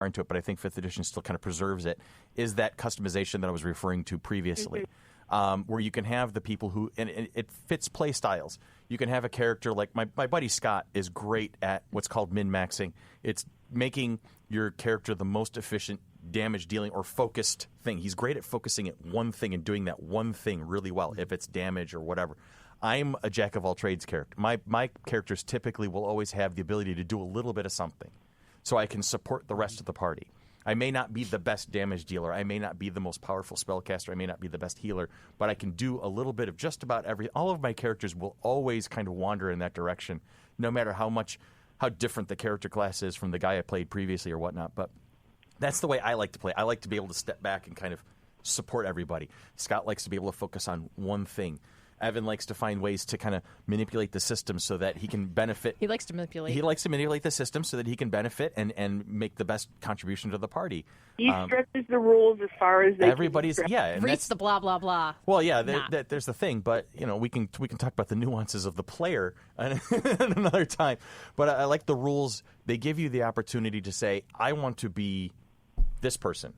into it, but I think 5th edition still kind of preserves it, is that customization that I was referring to previously, where you can have the people who, and it fits play styles. You can have a character like my buddy Scott is great at what's called min-maxing. It's making your character the most efficient damage dealing or focused thing. He's great at focusing at one thing and doing that one thing really well, if it's damage or whatever. I'm a jack of all trades character. My characters typically will always have the ability to do a little bit of something, so I can support the rest of the party. I may not be the best damage dealer. I may not be the most powerful spellcaster. I may not be the best healer, but I can do a little bit of just about everything. All of my characters will always kind of wander in that direction, no matter how different the character class is from the guy I played previously or whatnot. But that's the way I like to play. I like to be able to step back and kind of support everybody. Scott likes to be able to focus on one thing. Evan likes to find ways to kind of manipulate the system so that he can benefit. He likes to manipulate. He likes to manipulate the system so that he can benefit and make the best contribution to the party. He stretches the rules as far as they everybody's can yeah. Reads the blah blah blah. Well, yeah, there's the thing, but we can talk about the nuances of the player at another time. But I like the rules. They give you the opportunity to say, I want to be this person.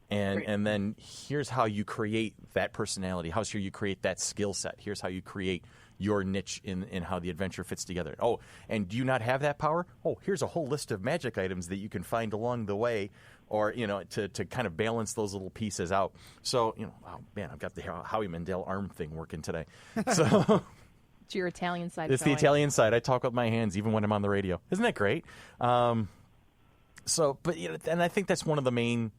And then here's how you create that personality. Here's how you create that skill set. Here's how you create your niche in how the adventure fits together. Oh, and do you not have that power? Oh, here's a whole list of magic items that you can find along the way, or to kind of balance those little pieces out. So oh man, I've got the Howie Mandel arm thing working today. So it's your Italian side. It's the Italian side. I talk with my hands even when I'm on the radio. Isn't that great? And I think that's one of the main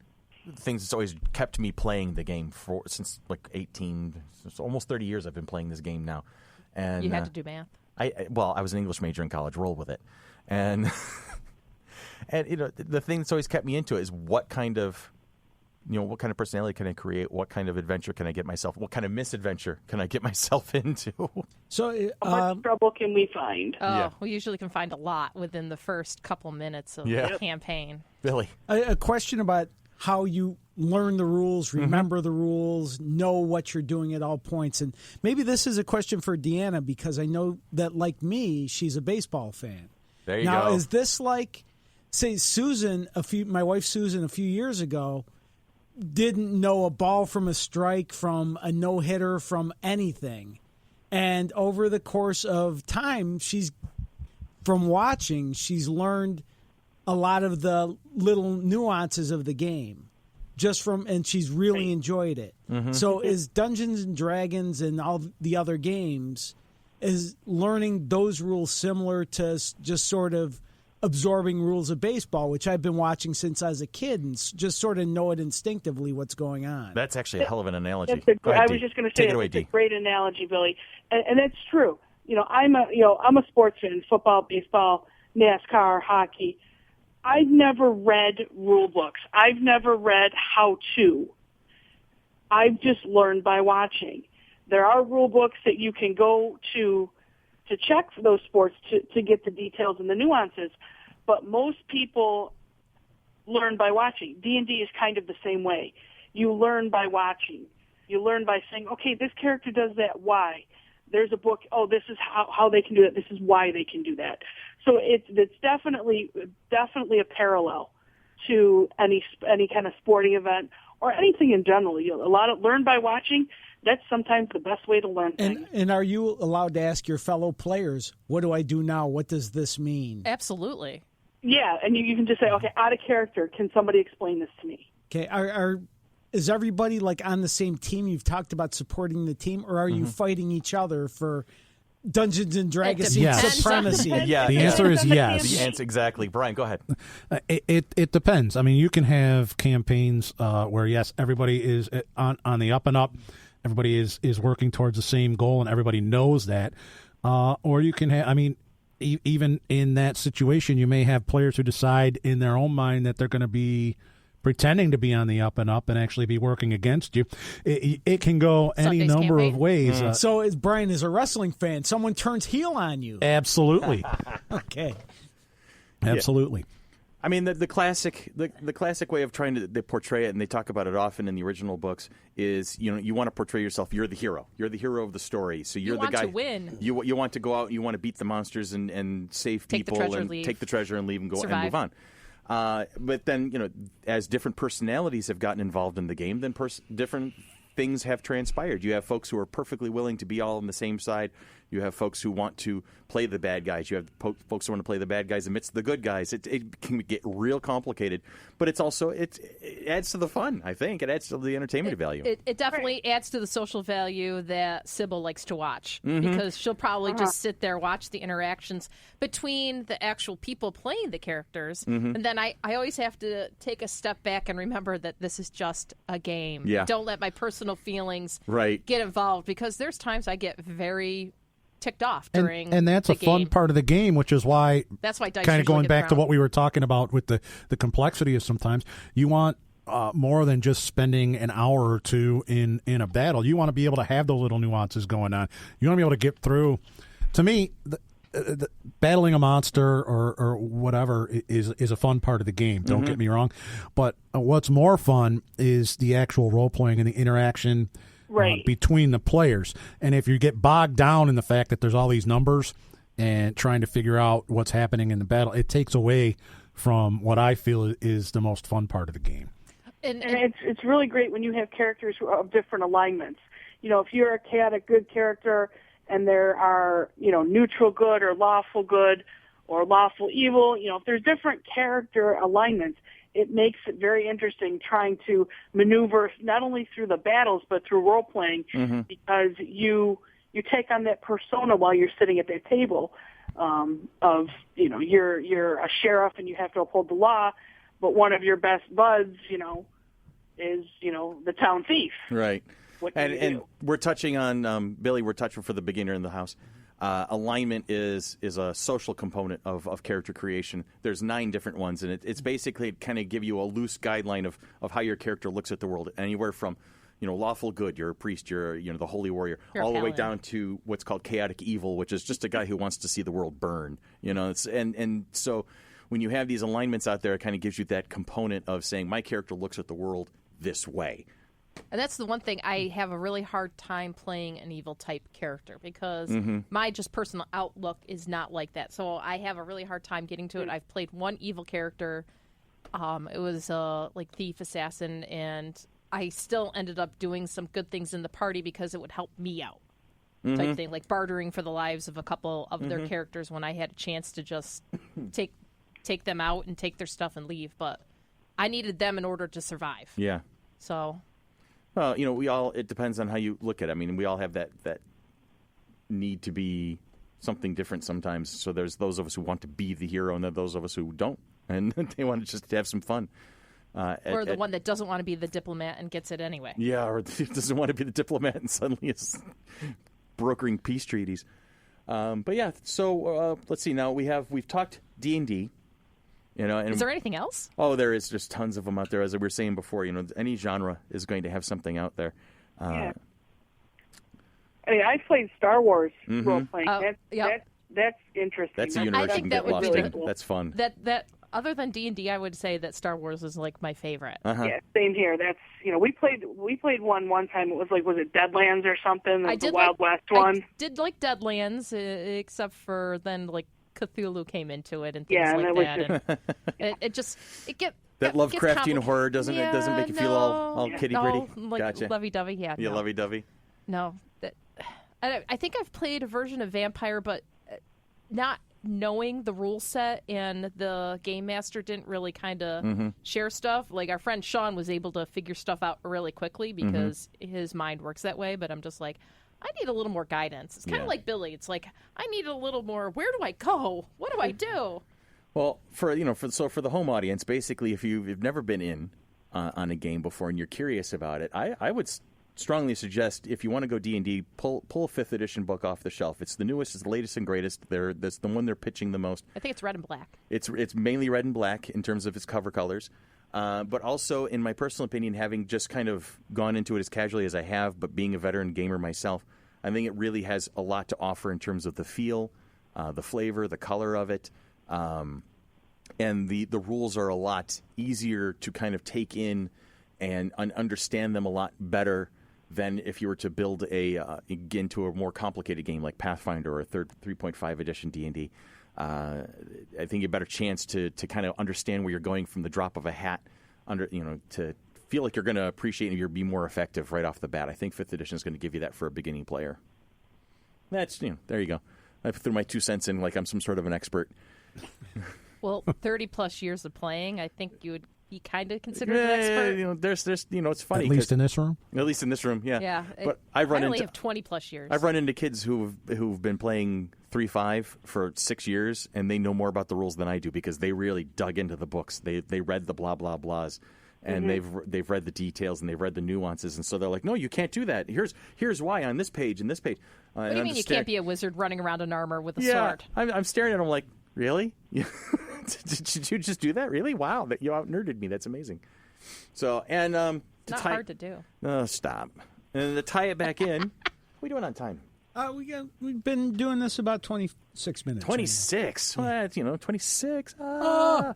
things that's always kept me playing the game since like 18, almost 30 years I've been playing this game now. And you had to do math. I was an English major in college. Roll with it. And the thing that's always kept me into it is what kind of personality can I create? What kind of adventure can I get myself? What kind of misadventure can I get myself into? So, how much trouble can we find? We usually can find a lot within the first couple minutes of the campaign. Billy, a question about how you learn the rules, remember the rules, know what you're doing at all points. And maybe this is a question for Deanna, because I know that, like me, she's a baseball fan. There you go. Now, is this like, say, my wife Susan, a few years ago, didn't know a ball from a strike, from a no-hitter, from anything. And over the course of time, she's learned a lot of the little nuances of the game, and she's really enjoyed it. Mm-hmm. So is Dungeons and Dragons and all the other games, is learning those rules similar to just sort of absorbing rules of baseball, which I've been watching since I was a kid, and just sort of know it instinctively what's going on? That's actually a hell of an analogy. I was just going to say it's a great analogy, Billy, and that's true. I'm a sports fan: football, baseball, NASCAR, hockey. I've never read rule books. I've never read how-to. I've just learned by watching. There are rule books that you can go to check for those sports to get the details and the nuances, but most people learn by watching. D&D is kind of the same way. You learn by watching. You learn by saying, okay, this character does that, why? There's a book, this is how they can do that, this is why they can do that. So it's definitely a parallel to any kind of sporting event or anything in general. Learn by watching. That's sometimes the best way to learn things. And are you allowed to ask your fellow players, what do I do now? What does this mean? Absolutely. Yeah, and you can just say, okay, out of character, can somebody explain this to me? Okay, is everybody like on the same team? You've talked about supporting the team, or are you fighting each other for Dungeons and Dragons supremacy? Yeah, the answer is yes. The answer, exactly. Brian, go ahead. It depends. I mean, you can have campaigns where, yes, everybody is on the up and up. Everybody is working towards the same goal, and everybody knows that. Or you can have, even in that situation, you may have players who decide in their own mind that they're going to be pretending to be on the up and up and actually be working against you. It can go any number of ways. So Brian is a wrestling fan. Someone turns heel on you. Absolutely. Okay. Absolutely. I mean, the classic way of trying to portray it, and they talk about it often in the original books, is you want to portray yourself. You're the hero. You're the hero of the story. So you're the guy. You want to win. You want to go out. You want to beat the monsters and save people and take the treasure and leave and go and move on. But then, as different personalities have gotten involved in the game, then different things have transpired. You have folks who are perfectly willing to be all on the same side. You have folks who want to play the bad guys. You have folks who want to play the bad guys amidst the good guys. It can get real complicated, but it adds to the fun, I think. It adds to the entertainment value. It definitely adds to the social value that Sybil likes to watch, because she'll probably just sit there, watch the interactions between the actual people playing the characters, and then I always have to take a step back and remember that this is just a game. Yeah. Don't let my personal feelings Right. get involved, because there's times I get very ticked off during and that's the a fun game. part of the game, which is why That's why dice kind of usually going get back to thrown. what we were talking about with the complexity of sometimes you want more than just spending an hour or two in a battle. You want to be able to have those little nuances going on. You want to be able to get through. To me, the battling a monster or whatever is a fun part of the game. Don't get me wrong, but what's more fun is the actual role playing and the interaction. Right. Between the players. And if you get bogged down in the fact that there's all these numbers and trying to figure out what's happening in the battle, it takes away from what I feel is the most fun part of the game. And it's really great when you have characters who are of different alignments. If you're a chaotic good character and there are, neutral good or lawful good or lawful evil, if there's different character alignments, it makes it very interesting trying to maneuver not only through the battles but through role playing, because you take on that persona while you're sitting at that table. You're a sheriff and you have to uphold the law, but one of your best buds, is the town thief. Right. What do you do? We're touching on Billy. We're touching for the beginner in the house. Alignment is a social component of character creation. There's 9 different ones, and it's basically kind of give you a loose guideline of how your character looks at the world. Anywhere from, lawful good, you're a priest, you're the holy warrior, You're all the way paladin. down to what's called chaotic evil, which is just a guy who wants to see the world burn. And so when you have these alignments out there, it kind of gives you that component of saying my character looks at the world this way. And that's the one thing I have a really hard time playing an evil type character, because my just personal outlook is not like that. So I have a really hard time getting to it. I've played one evil character. It was like thief, assassin, and I still ended up doing some good things in the party because it would help me out. Type thing, like bartering for the lives of a couple of their characters when I had a chance to just take them out and take their stuff and leave. But I needed them in order to survive. Yeah. So... Well, it depends on how you look at it. I mean, we all have that need to be something different sometimes. So there's those of us who want to be the hero, and then those of us who don't, and they want to just have some fun. Or the one that doesn't want to be the diplomat and gets it anyway. Yeah, or doesn't want to be the diplomat and suddenly is brokering peace treaties. But yeah, so let's see. Now we've talked D&D. And, Is there anything else? Oh, there is just tons of them out there. As we were saying before, any genre is going to have something out there. Yeah. I mean, I played Star Wars role playing. That's interesting. That's a universe you can get lost in. That's fun. That other than D&D, I would say that Star Wars is like my favorite. Yeah, same here. That's we played one time. It was it Deadlands or something? The Wild West one. I did like Deadlands, except for then Cthulhu came into it and things that. That Lovecraftian horror doesn't make you feel all kitty pretty. Gotcha. Lovey-dovey. Yeah. Yeah, lovey-dovey. No, I think I've played a version of Vampire, but not knowing the rule set, and the game master didn't really kind of share stuff. Like our friend Sean was able to figure stuff out really quickly because his mind works that way. But I'm just like, I need a little more guidance. It's kind of like Billy. It's like, I need a little more. Where do I go? What do I do? Well, for the home audience, basically, if you've never been in on a game before and you're curious about it, I would strongly suggest, if you want to go D&D, pull a 5th edition book off the shelf. It's the newest, it's the latest and greatest. That's the one they're pitching the most. I think it's red and black. It's mainly red and black in terms of its cover colors. But also, in my personal opinion, having just kind of gone into it as casually as I have, but being a veteran gamer myself, I think it really has a lot to offer in terms of the feel, the flavor, the color of it. And the rules are a lot easier to kind of take in and understand them a lot better than if you were to build into a more complicated game like Pathfinder or a 3.5 edition D&D. I think you have a better chance to kind of understand where you're going from the drop of a hat, to feel like you're going to appreciate and be more effective right off the bat. I think 5th edition is going to give you that for a beginning player. That's, there you go. I threw my 2 cents in like I'm some sort of an expert. Well, 30-plus years of playing, I think you would be kind of considered an expert. There's it's funny. At least in this room? At least in this room, yeah. Yeah. But I only have 20-plus years. I've run into kids who've been playing 3.5 for 6 years, and they know more about the rules than I do because they really dug into the books. They read the blah, blah, blahs. And they've read the details and they've read the nuances, and so they're like, no, you can't do that. Here's why on this page and this page. What do you mean you can't be a wizard running around in armor with a sword? I'm staring at them like, really? Did you just do that? Really? Wow, that you out nerded me. That's amazing. So it's not hard to do. No, stop. And to tie it back in, what are we doing on time? We've been doing this about 26 minutes. 26. What? 26. Oh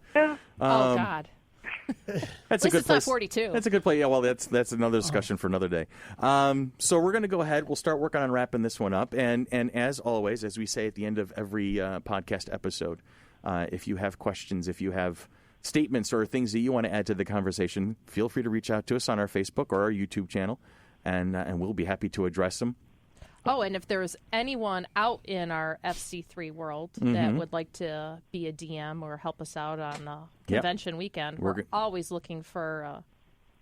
God. That's At a good least it's place. not 42. That's a good place. Yeah, well, that's another discussion for another day. So we're going to go ahead. We'll start working on wrapping this one up. And as always, as we say at the end of every podcast episode, if you have questions, if you have statements or things that you want to add to the conversation, feel free to reach out to us on our Facebook or our YouTube channel, and we'll be happy to address them. Oh, and if there's anyone out in our FC3 world that would like to be a DM or help us out on the convention weekend, we're always looking for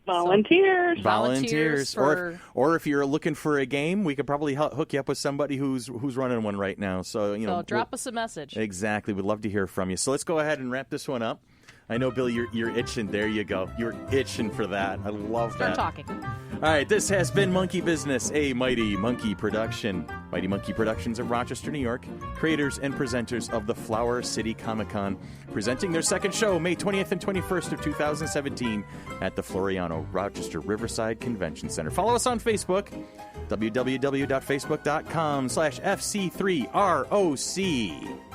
volunteers. Volunteers. For... Or if you're looking for a game, we could probably hook you up with somebody who's running one right now. So drop us a message. Exactly. We'd love to hear from you. So let's go ahead and wrap this one up. I know, Billy, you're itching. There you go. You're itching for that. I love that. Start talking. All right, this has been Monkey Business, a Mighty Monkey production. Mighty Monkey Productions of Rochester, New York, creators and presenters of the Flower City Comic-Con, presenting their second show, May 20th and 21st of 2017 at the Floriano Rochester Riverside Convention Center. Follow us on Facebook, www.facebook.com/FC3ROC.